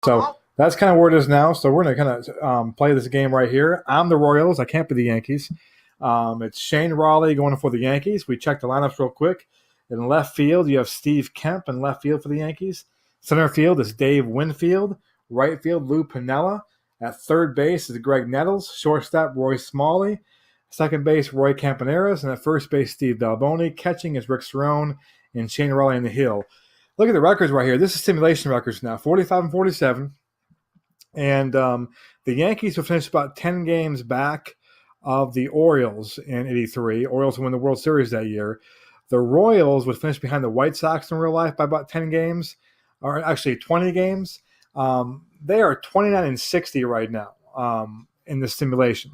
So that's kind of where it is now. So we're going to kind of play this game right here. I'm the Royals. I can't be the Yankees. It's Shane Raleigh going for the Yankees. We checked the lineups real quick. In left field, you have Steve Kemp in left field for the Yankees. Center field is Dave Winfield. Right field, Lou Piniella. At third base is Greg Nettles. Shortstop, Roy Smalley. Second base, Roy Campaneris. And at first base, Steve Balboni. Catching is Rick Cerrone and Shane Raleigh in the hill. Look at the records right here. This is simulation records now, 45 and 47. And the Yankees will finish about 10 games back of the Orioles in 83. Orioles won the World Series that year. The Royals would finish behind the White Sox in real life by about 10 games, or actually 20 games. They are 29 and 60 right now in this simulation,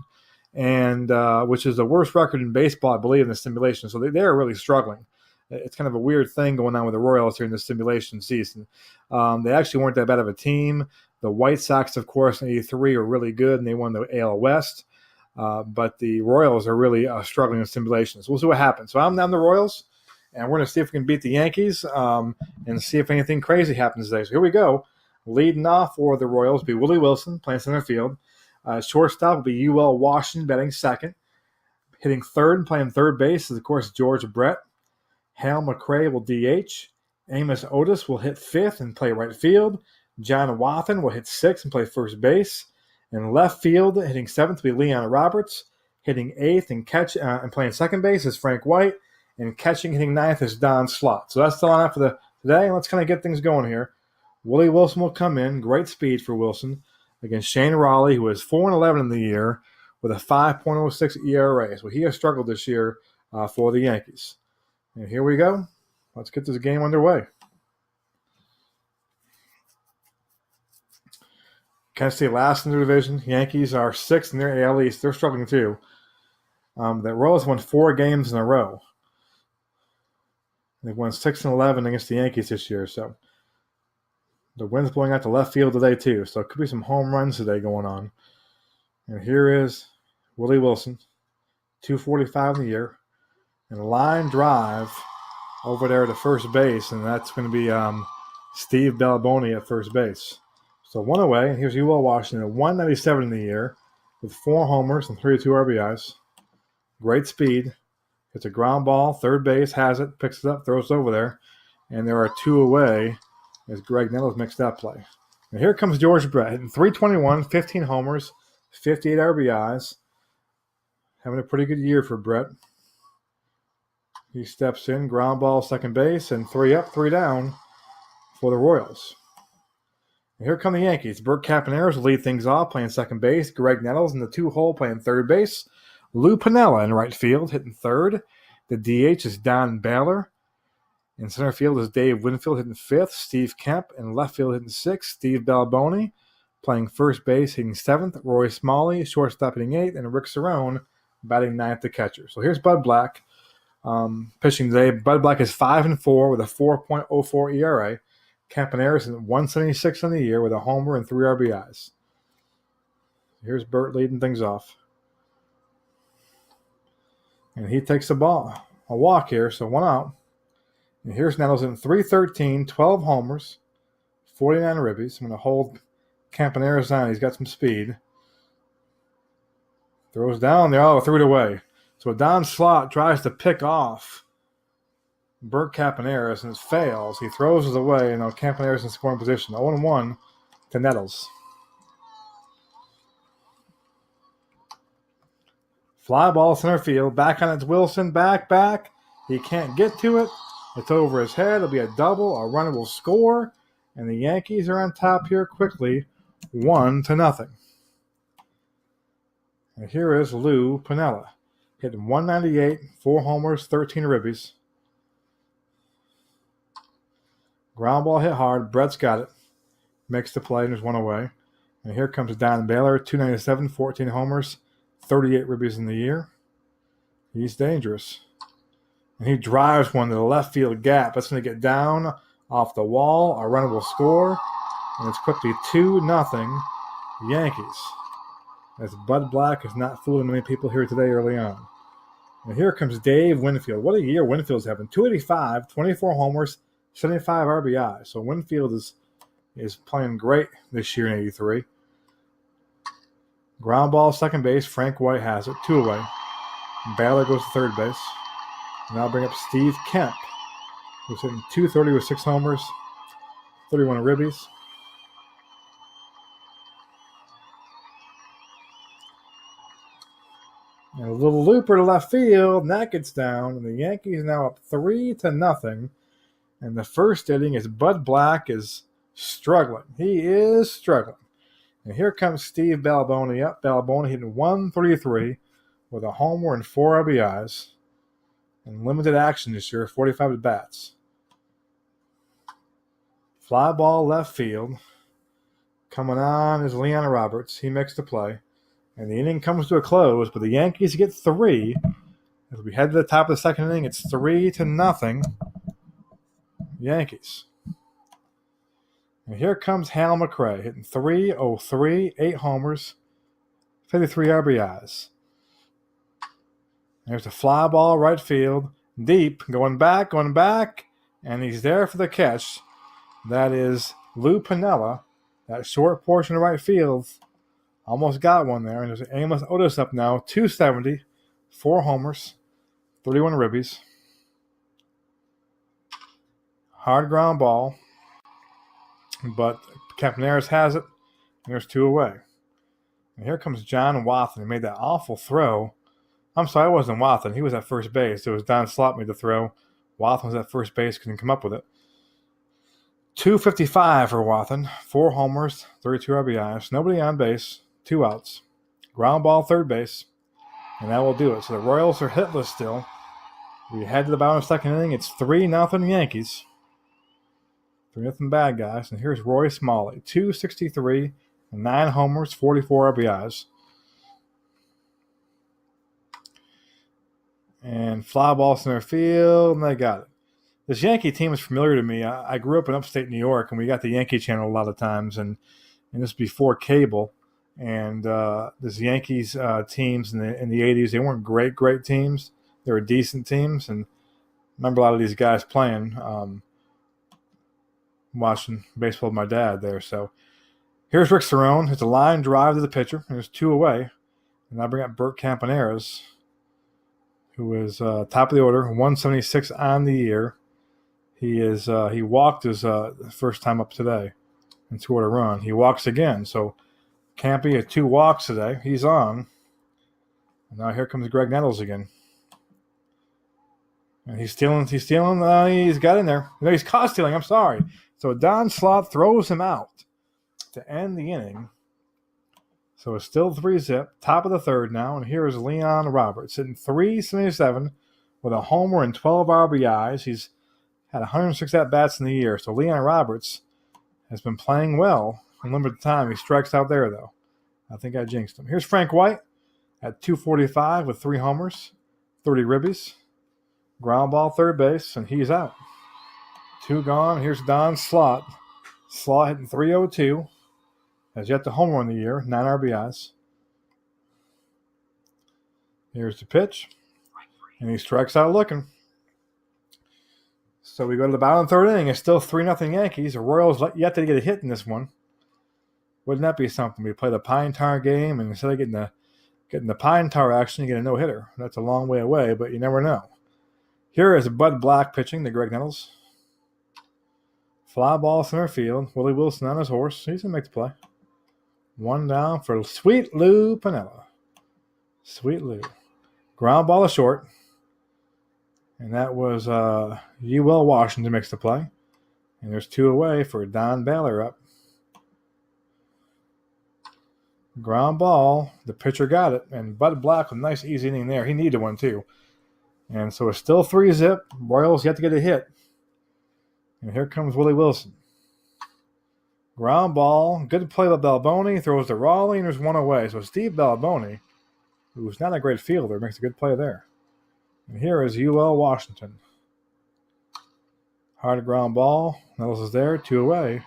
and which is the worst record in baseball, I believe, in the simulation. So they are really struggling. It's kind of a weird thing going on with the Royals here in the simulation season. They actually weren't that bad of a team. The White Sox, of course, in 83 were really good, and they won the AL West. But the Royals are really struggling in simulations. We'll see what happens. So I'm the Royals, and we're going to see if we can beat the Yankees and see if anything crazy happens today. So here we go. Leading off for the Royals will be Willie Wilson playing center field. Shortstop will be UL Washington batting second. Hitting third and playing third base is, of course, George Brett. Hal McRae will DH. Amos Otis will hit fifth and play right field. John Wathan will hit sixth and play first base. In left field, hitting seventh will be Leon Roberts. Hitting eighth and playing second base is Frank White. And catching, hitting ninth is Don Slott. So that's the lineup for today. Let's kind of get things going here. Willie Wilson will come in. Great speed for Wilson against Shane Raleigh, who is 4-11 in the year with a 5.06 ERA. So he has struggled this year for the Yankees. And here we go. Let's get this game underway. Kansas City last in their division. Yankees are sixth in their AL East. They're struggling too. The Royals won 4 games in a row. They've won 6-11 against the Yankees this year. So the wind's blowing out to left field today too. So it could be some home runs today going on. And here is Willie Wilson, 245 in the year. And line drive over there to first base, and that's going to be Steve Balboni at first base. So one away, and here's UL Washington, 197 in the year with 4 homers and 32 RBIs. Great speed. It's a ground ball, third base, has it, picks it up, throws it over there, and there are 2 away as Greg Nettles makes that play. And here comes George Brett, hitting 321, 15 homers, 58 RBIs. Having a pretty good year for Brett. He steps in, ground ball, second base, and 3 up, 3 down for the Royals. And here come the Yankees. Bert Campaneris will lead things off, playing second base. Greg Nettles in the 2-hole, playing third base. Lou Piniella in right field, hitting third. The DH is Don Baylor. In center field is Dave Winfield, hitting fifth. Steve Kemp in left field, hitting sixth. Steve Balboni playing first base, hitting seventh. Roy Smalley, shortstop, hitting eighth. And Rick Cerrone batting ninth, the catcher. So here's Bud Black. Pitching today, Bud Black is 5-4 with a 4.04 ERA. Campaneris is 176 on the year with a homer and 3 RBIs. Here's Bert leading things off. And he takes a walk here, so 1 out. And here's Nettles in 313, 12 homers, 49 ribbies. I'm going to hold Campaneris on. He's got some speed. Throws down there. Oh, threw it away. So Don Slott tries to pick off Bert Campaneris and it fails. He throws it away, and now Campaneris in scoring position. 0-1 to Nettles. Fly ball center field. Back on it's Wilson. Back. He can't get to it. It's over his head. It'll be a double. A runner will score. And the Yankees are on top here quickly. 1-0. And here is Lou Piniella. Hitting 198, 4 homers, 13 ribbies. Ground ball hit hard. Brett's got it. Makes the play, and there's 1 away. And here comes Don Baylor, 297, 14 homers, 38 ribbies in the year. He's dangerous. And he drives one to the left field gap. That's going to get down off the wall. A runner will score. And it's quickly 2-0 Yankees. As Bud Black is not fooling many people here today early on. And here comes Dave Winfield. What a year Winfield's having. 285, 24 homers, 75 RBI. So Winfield is is playing great this year in 83. Ground ball, second base. Frank White has it. 2 away. Baylor goes to third base. Now bring up Steve Kemp, who's hitting .230 with 6 homers, 31 ribbies. And a little looper to left field, and that gets down, and the Yankees now up 3-0. And the first inning is Bud Black is struggling. He is struggling. And here comes Steve Balboni up. Balboni hitting .133 with a homer and 4 RBIs. And limited action this year, 45 at bats. Fly ball left field. Coming on is Leon Roberts. He makes the play. And the inning comes to a close, but the Yankees get 3. As we head to the top of the second inning, it's 3-0 Yankees. And here comes Hal McRae, hitting .303, 8 homers, 53 RBIs. There's a fly ball right field, deep, going back, and he's there for the catch. That is Lou Piniella. That short portion of right field almost got one there. And there's Amos Otis up now, .270, 4 homers, 31 ribbies. Hard ground ball, but Campaneris has it, and there's 2 away. And here comes John Wathan, who made that awful throw. I'm sorry, it wasn't Wathan. He was at first base. It was Don Slott made the throw. Wathan was at first base, couldn't come up with it. .255 for Wathan, 4 homers, 32 RBIs. Nobody on base, 2 outs. Ground ball, third base, and that will do it. So the Royals are hitless still. We head to the bottom of the second inning. It's 3-0 Yankees. 3-0 bad guys. And here's Roy Smalley, .263, 9 homers, 44 RBIs. And fly ball center field, and they got it. This Yankee team is familiar to me. I grew up in upstate New York, and we got the Yankee channel a lot of times, and this before cable. And this Yankees teams in the 80s, they weren't great teams. They were decent teams, and I remember a lot of these guys playing, watching baseball with my dad there. So here's Rick Cerrone. It's a line drive to the pitcher. There's 2 away. And I bring up Bert Campaneris, who is top of the order, 176 on the year. He walked his first time up today and scored a run. He walks again. So Campy had 2 walks today. He's on. And now here comes Greg Nettles again. And he's stealing. He's got in there. No, he's caught stealing. I'm sorry. So Don Slott throws him out to end the inning. So it's still 3-0. Top of the third now. And here is Leon Roberts hitting .377 with a homer and 12 RBIs. He's had 106 at-bats in the year. So Leon Roberts has been playing well in limited time. He strikes out there, though. I think I jinxed him. Here's Frank White at .245 with 3 homers, 30 ribbies. Ground ball, third base, and he's out. 2 gone. Here's Don Slott. Slott hitting .302. Has yet to homer in the year, 9 RBIs. Here's the pitch. And he strikes out looking. So we go to the bottom of the third inning. It's still 3-0 Yankees. The Royals yet to get a hit in this one. Wouldn't that be something? We play the Pine Tar game, and instead of getting the Pine Tar action, you get a no-hitter. That's a long way away, but you never know. Here is Bud Black pitching to Greg Nettles. Fly ball center field. Willie Wilson on his horse. He's going to make the play. 1 down for Sweet Lou Piniella. Sweet Lou. Ground ball is short. And that was UL Washington makes the play. And there's 2 away for Don Baylor up. Ground ball. The pitcher got it. And Bud Black with a nice easy inning there. He needed one too. And so it's still 3-0. Royals yet to get a hit. And here comes Willie Wilson. Ground ball. Good play by Balboni. Throws to Raleigh, and there's 1 away. So Steve Balboni, who's not a great fielder, makes a good play there. And here is UL Washington. Hard ground ball. Nettles is there. 2 away.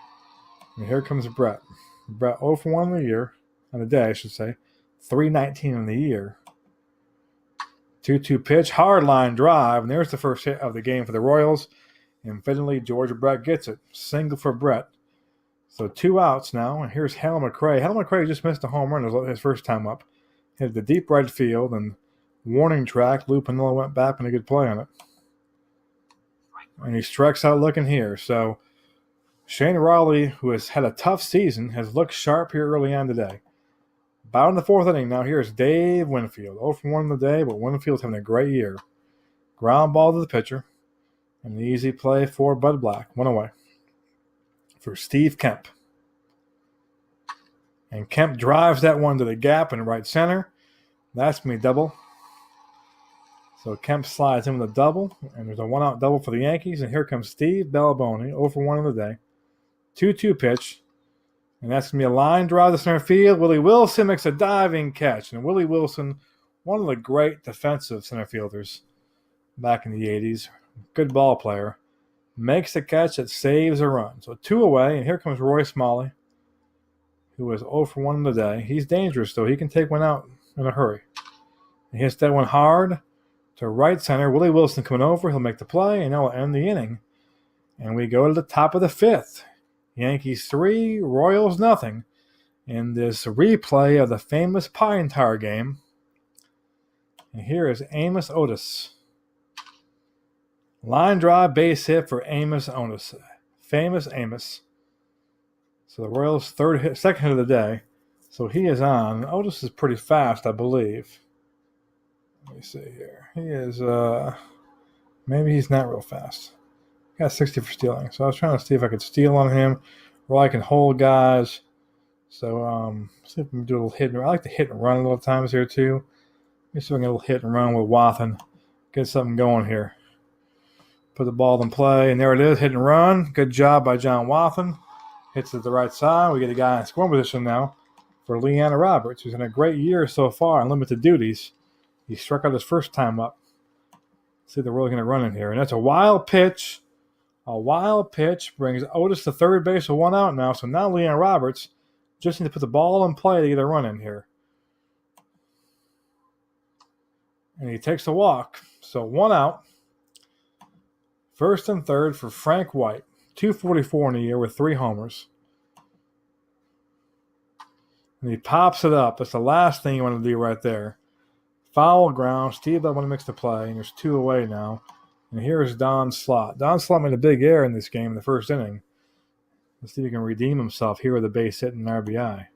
And here comes Brett. Brett 0 for 1 on the year. On the day, I should say. 319 on the year. 2-2 pitch. Hard line drive. And there's the first hit of the game for the Royals. And finally, George Brett gets it. Single for Brett. So 2 outs now, and here's Hal McRae. Hal McRae just missed a home run his first time up. Hit the deep right field, and warning track. Lou Piniella went back and a good play on it. And he strikes out looking here. So Shane Raleigh, who has had a tough season, has looked sharp here early on today. About in the 4th inning now, here's Dave Winfield. 0 for 1 in the day, but Winfield's having a great year. Ground ball to the pitcher. And an easy play for Bud Black. 1 away. For Steve Kemp. And Kemp drives that one to the gap in right center. That's going to be double. So Kemp slides in with a double. And there's a 1-out double for the Yankees. And here comes Steve Bellaboni. 0 for 1 in the day. 2-2 pitch. And that's going to be a line drive to center field. Willie Wilson makes a diving catch. And Willie Wilson, one of the great defensive center fielders back in the 80s. Good ball player. Makes the catch that saves a run. So 2 away. And here comes Roy Smalley, who was 0 for 1 in the day. He's dangerous, though. He can take one out in a hurry. He hits that one hard to right center. Willie Wilson coming over. He'll make the play, and that'll end the inning. And we go to the top of the 5th. Yankees 3, Royals nothing. In this replay of the famous Pine Tar game. And here is Amos Otis. Line drive base hit for Amos Otis. Famous Amos. So the Royals' second hit of the day. So he is on. Otis is pretty fast, I believe. Let me see here. He is, maybe he's not real fast. Got 60 for stealing. So I was trying to see if I could steal on him or I can hold guys. So see if we can do a little hit and run. I like to hit and run a little times here too. Let me see if I can get a little hit and run with Wathan. Get something going here. Put the ball in play, and there it is, hit and run. Good job by John Wathan. Hits it the right side. We get a guy in scoring position now for Leanna Roberts, who's in a great year so far on limited duties. He struck out his first time up. See, they're really going to run in here. And that's a wild pitch. A wild pitch brings Otis to third base with 1 out now. So now Leanna Roberts just needs to put the ball in play to get a run in here. And he takes a walk. So 1 out. First and third for Frank White. 244 in a year with 3 homers. And he pops it up. That's the last thing you want to do right there. Foul ground. Steve Bellaboni makes the play. And there's 2 away now. And here's Don Slott. Don Slott made a big error in this game in the first inning. Let's see if he can redeem himself here with a base hit and an RBI.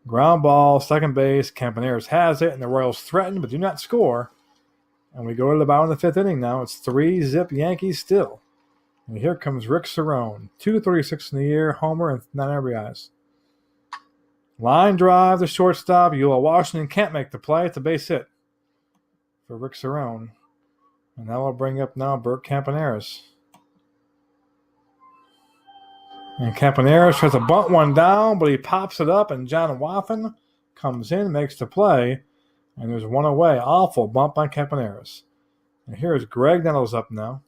Ground ball, second base. Campaneris has it. And the Royals threaten but do not score. And we go to the bottom of the 5th inning now. It's 3-zip Yankees still. And here comes Rick Cerrone. 236 in the year, homer, and 9 RBIs. Line drive to shortstop. Ula Washington can't make the play. It's a base hit for Rick Cerrone. And that will bring up now Bert Campaneris. And Campaneris tries to bunt one down, but he pops it up, and John Wathan comes in, makes the play. And there's 1 away. Awful bump by Campaneris. And here's Greg Nettles up now.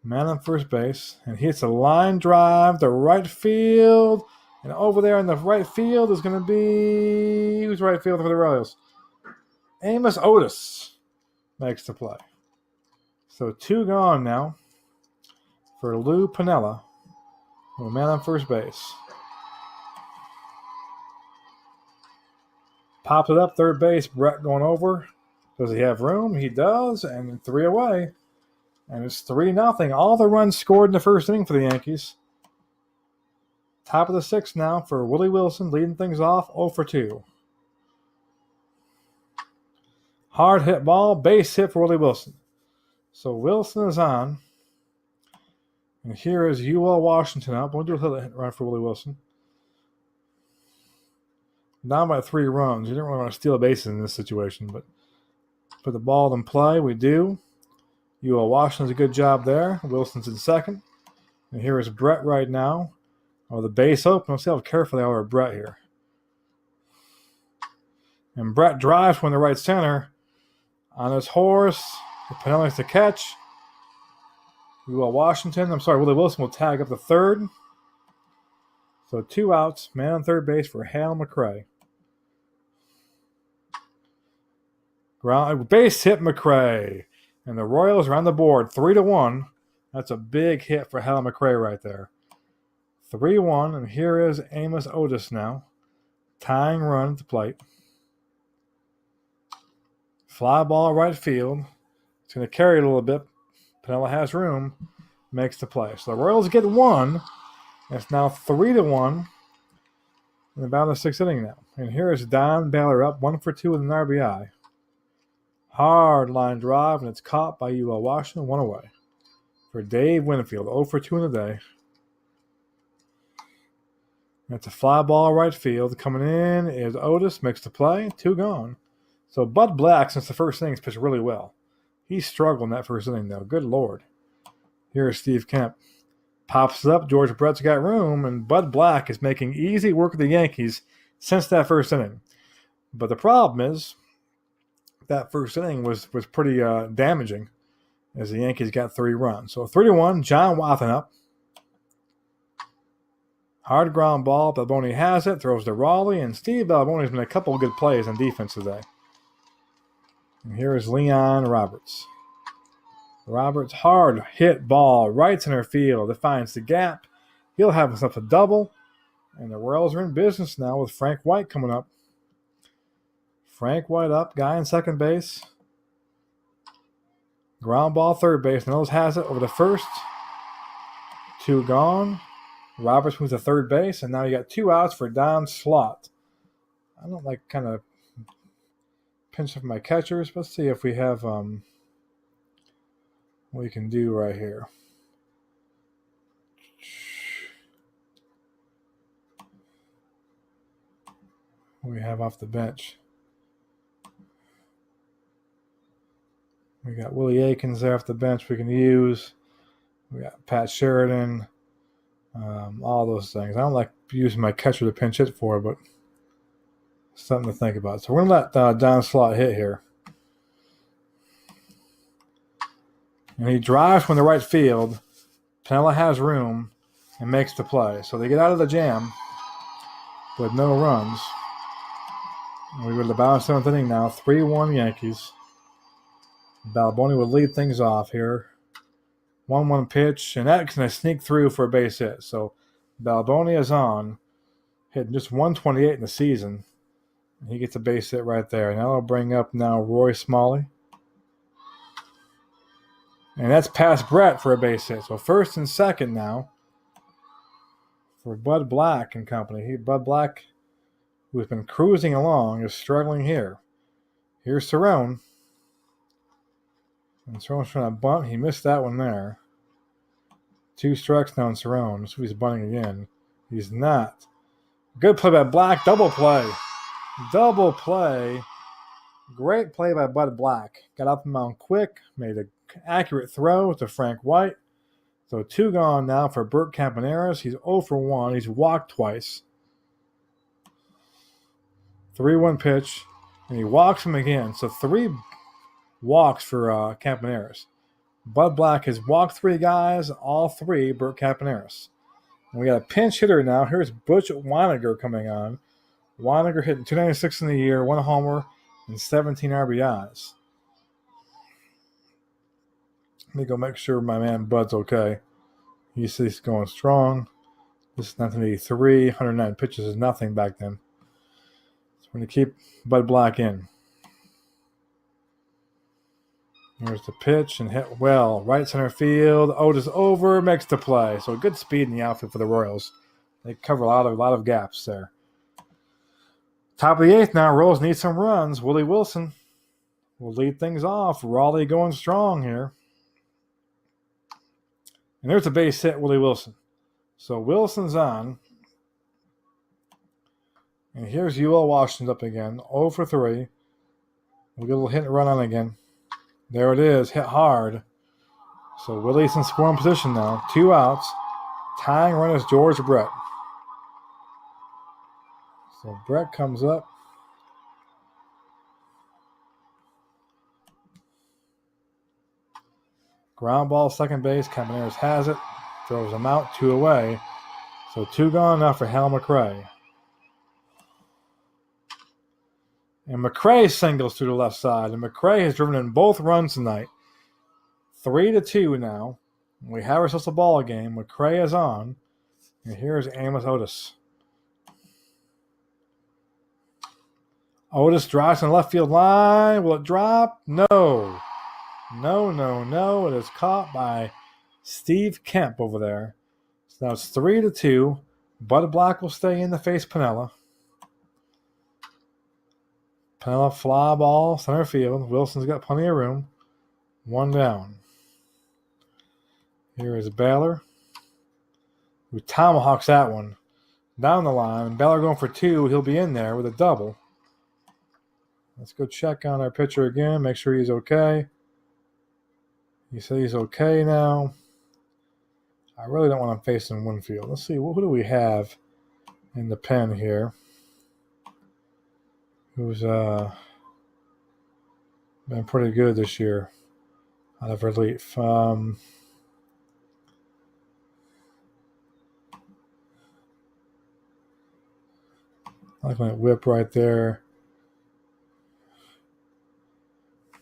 Man on first base. And he hits a line drive to right field. And over there in the right field is going to be... Who's right field for the Royals? Amos Otis makes the play. So 2 gone now for Lou Piniella. A man on first base. Pops it up, third base. Brett going over. Does he have room? He does. And 3 away. And it's 3-0. All the runs scored in the first inning for the Yankees. Top of the 6th now for Willie Wilson, leading things off 0 for 2. Hard hit ball, base hit for Willie Wilson. So Wilson is on. And here is Ula Washington up. We'll do a little hit run for Willie Wilson. Down by 3 runs. You didn't really want to steal a base in this situation, but put the ball in play. We do. Ula Washington's a good job there. Wilson's in second. And here is Brett right now. Oh, the base open. Let's see how careful they are with Brett here. And Brett drives from the right center on his horse. Piniella makes the catch. Ula Washington. Willie Wilson will tag up the third. So 2 outs. Man on third base for Hal McRae. Base hit McRae. And the Royals are on the board 3-1 That's a big hit for Hal McRae right there. 3-1, and here is Amos Otis now. Tying run at the plate. Fly ball right field. It's going to carry it a little bit. Pinella has room. Makes the play. So the Royals get one. It's now 3-1. In about the sixth inning now. And here is Don Baylor up 1-for-2 with an RBI. Hard line drive, and it's caught by UL Washington, 1 away. For Dave Winfield, 0-for-2 in the day. That's a fly ball right field. Coming in is Otis, makes the play, 2 gone. So Bud Black, since the first inning, has pitched really well. He struggled in that first inning, though. Good Lord. Here's Steve Kemp. Pops it up. George Brett's got room, and Bud Black is making easy work of the Yankees since that first inning. But the problem is that first inning was pretty damaging as the Yankees got 3 runs. So 3-1, John Wathan up. Hard ground ball. Balboni has it, throws to Raleigh, and Steve Balboni's made a couple of good plays on defense today. And here is Leon Roberts. Roberts, hard hit ball, right center field. It finds the gap. He'll have himself a double. And the Royals are in business now with Frank White coming up. Frank White up, guy in second base. Ground ball, third base. Nose has it over to first. 2 gone. Roberts moves to third base, and now you got 2 outs for Don Slott. I don't like kind of pinching for my catchers. Let's see if we have what we can do right here. What we have off the bench. We got Willie Aikens there off the bench we can use. We got Pat Sheridan. All those things. I don't like using my catcher to pinch hit for, but something to think about. So we're going to let Don Slott hit here. And he drives from the right field. Pinella has room and makes the play. So they get out of the jam with no runs. We go to the bottom 7th inning now. 3-1 Yankees. Balboni would lead things off here. 1-1 pitch, and that's going to sneak through for a base hit. So Balboni is on, hitting just 128 in the season. He gets a base hit right there. Now I'll bring up now Roy Smalley. And that's past Brett for a base hit. So first and second now for Bud Black and company. Bud Black, who's been cruising along, is struggling here. Here's Cerrone. And Cerrone's trying to bunt. He missed that one there. 2 strikes now on Cerrone. So he's bunting again. He's not. Good play by Black. Double play. Double play. Great play by Bud Black. Got up and mound quick. Made an accurate throw to Frank White. So 2 gone now for Bert Campaneris. He's 0-for-1. He's walked twice. 3-1 pitch. And he walks him again. So 3 walks for Campaneris. Bud Black has walked 3 guys, all 3 Bert Campaneris. And we got a pinch hitter now. Here's Butch Weiniger coming on. Weiniger hitting 296 in the year, 1 homer, and 17 RBIs. Let me go make sure my man Bud's okay. He's going strong. This is 1983. 109 pitches is nothing back then. So we're going to keep Bud Black in. Here's the pitch and hit well. Right center field. Otis over, makes the play. So good speed in the outfield for the Royals. They cover a lot of gaps there. Top of the 8th now. Royals need some runs. Willie Wilson will lead things off. Raleigh going strong here. And there's a base hit, Willie Wilson. So Wilson's on. And here's UL Washington up again. 0-for-3. We'll get a little hit and run on again. There it is, hit hard. So Willie's in scoring position now. 2 outs. Tying run is George Brett. So Brett comes up. Ground ball, second base. Campaneris has it. Throws him out, 2 away. So 2 gone now for Hal McRae. And McRae singles through the left side. And McRae has driven in both runs tonight. 3-2 now. We have ourselves a ball game. McCray is on. And here's Amos Otis. Otis drives in the left field line. Will it drop? No. No. It is caught by Steve Kemp over there. So now it's 3-2. Bud Black will stay in to face Piniella. Piniella fly ball, center field. Wilson's got plenty of room. 1 down. Here is Baylor, who tomahawks that one down the line. Baylor going for 2. He'll be in there with a double. Let's go check on our pitcher again, make sure he's okay. He said he's okay now. I really don't want him facing Winfield. Let's see, who do we have in the pen here? Who's been pretty good this year out of relief. I like my whip right there.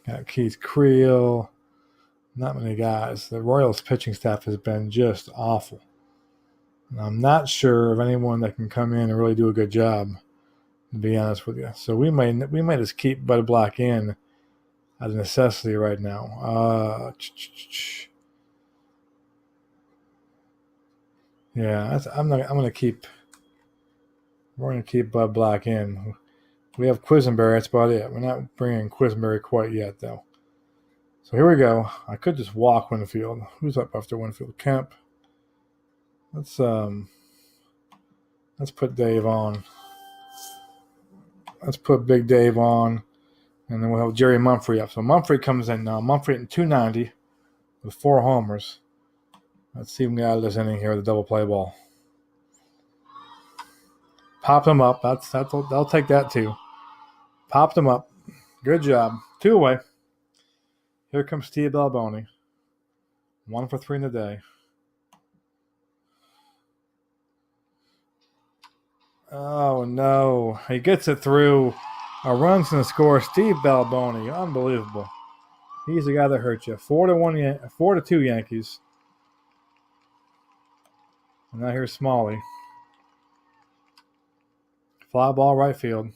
Got Keith Creel. Not many guys. The Royals pitching staff has been just awful. And I'm not sure of anyone that can come in and really do a good job, to be honest with you. So we might just keep Bud Black in as a necessity right now. Yeah, we're going to keep Bud Black in. We have Quisenberry. That's about it. We're not bringing Quisenberry quite yet, though. So here we go. I could just walk Winfield. Who's up after Winfield? Kemp. Let's put Dave on. Let's put Big Dave on, and then we'll have Jerry Mumphrey up. So Mumphrey comes in now. Mumphrey hitting 290 with 4 homers. Let's see if we can get out of this inning here with a double play ball. Popped him up. They'll take that too. Popped him up. Good job. 2 away. Here comes Steve Balboni. 1 for 3 in the day. Oh, no. He gets it through. A run's going to score. Steve Balboni. Unbelievable. He's the guy that hurt you. 4-2 Yankees. And now here's Smalley. Fly ball right field.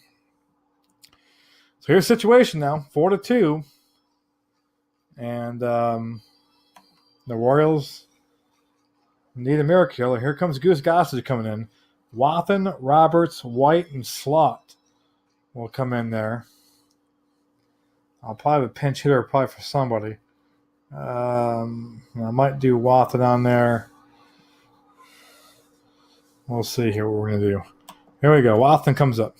So here's the situation now. 4-2. And the Royals need a miracle. Here comes Goose Gossage coming in. Wathan, Roberts, White, and Slot will come in there. I'll probably have a pinch hitter probably for somebody. I might do Wathan on there. We'll see here what we're going to do. Here we go. Wathan comes up.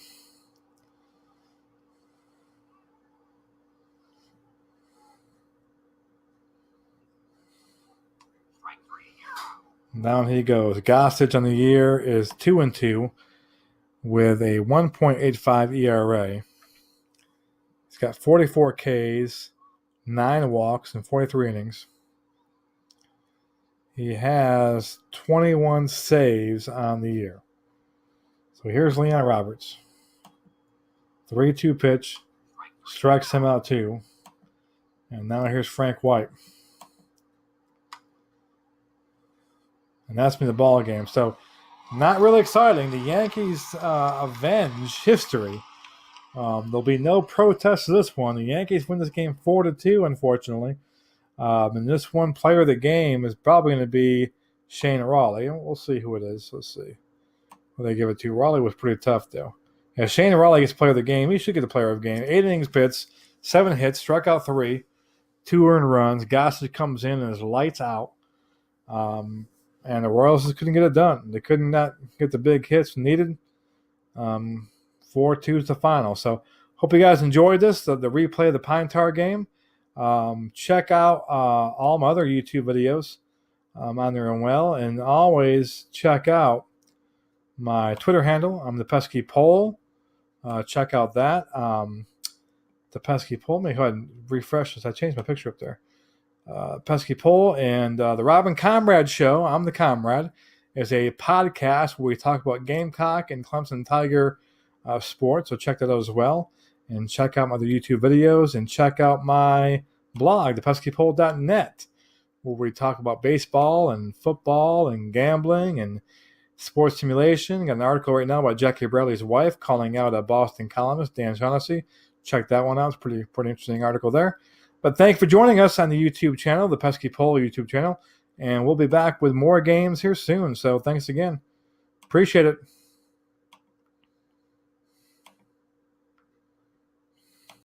Down he goes. Gossage on the year is 2-2 with a 1.85 ERA. He's got 44 Ks, 9 walks, and 43 innings. He has 21 saves on the year. So here's Leon Roberts. 3-2 pitch. Strikes him out too. And now here's Frank White. And that's been the ball game. So not really exciting. The Yankees avenge history. There'll be no protest to this one. The Yankees win this game 4-2, unfortunately. And this one player of the game is probably going to be Shane Raleigh. We'll see who it is. Let's see who they give it to. Raleigh was pretty tough, though. Yeah, Shane Raleigh gets player of the game. He should get the player of the game. 8 innings pitched, 7 hits, struck out 3, 2 earned runs. Gossage comes in and is lights out. And the Royals just couldn't get it done. They could not get the big hits needed. 4-2 is the final. So hope you guys enjoyed this, the replay of the Pine Tar game. Check out all my other YouTube videos on there and well. And always check out my Twitter handle. I'm the Pesky Pole. Check out that. The Pesky Pole. Let me go ahead and refresh this. I changed my picture up there. Pesky Pole and the Robin Comrade Show. I'm the Comrade. Is a podcast where we talk about Gamecock and Clemson Tiger sports. So check that out as well. And check out my other YouTube videos and check out my blog, thepeskypole.net, where we talk about baseball and football and gambling and sports simulation. Got an article right now by Jackie Bradley's wife calling out a Boston columnist, Dan Shaughnessy. Check that one out. It's pretty interesting article there. But thank you for joining us on the YouTube channel, the Pesky Pole YouTube channel. And we'll be back with more games here soon. So thanks again. Appreciate it.